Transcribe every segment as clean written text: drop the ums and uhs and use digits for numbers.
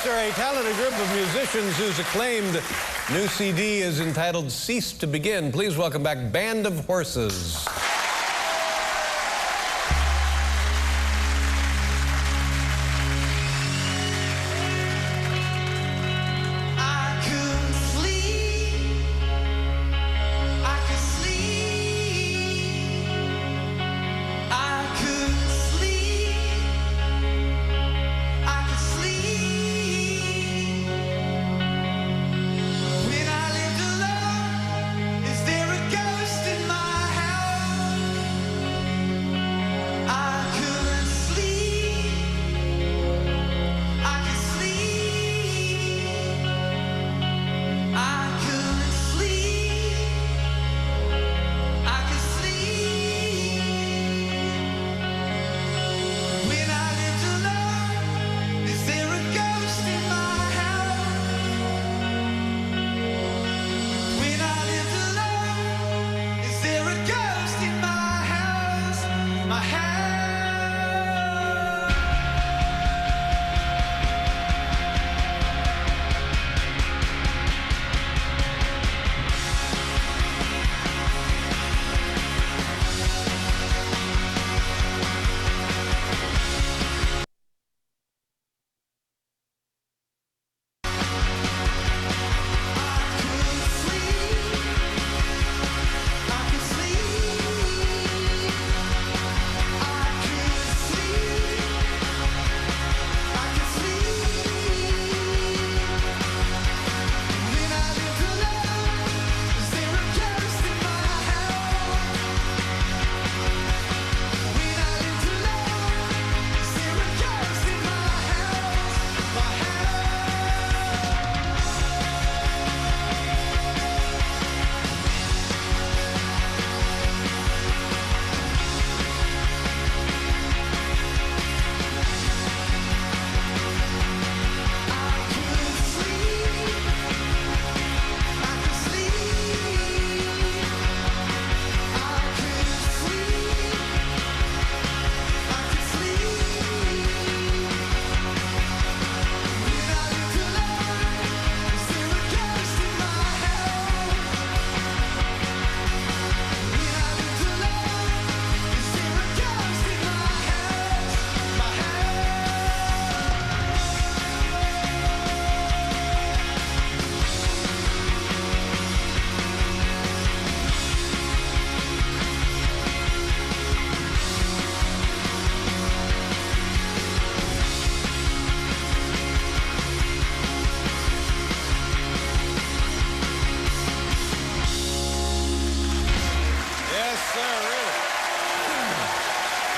Yes, they're a talented group of musicians whose acclaimed new CD is entitled Cease to Begin. Please welcome back Band of Horses.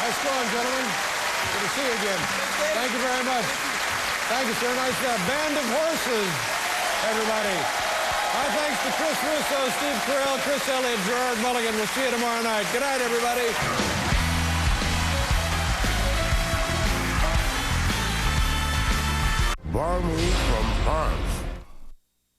Nice going, gentlemen. Good to see you again. Thank you very much. Thank you, sir. Nice job. Band of Horses, everybody. Our thanks to Chris Russo, Steve Carell, Chris Elliott, Gerard Mulligan. We'll see you tomorrow night. Good night, everybody. Barney from Parks.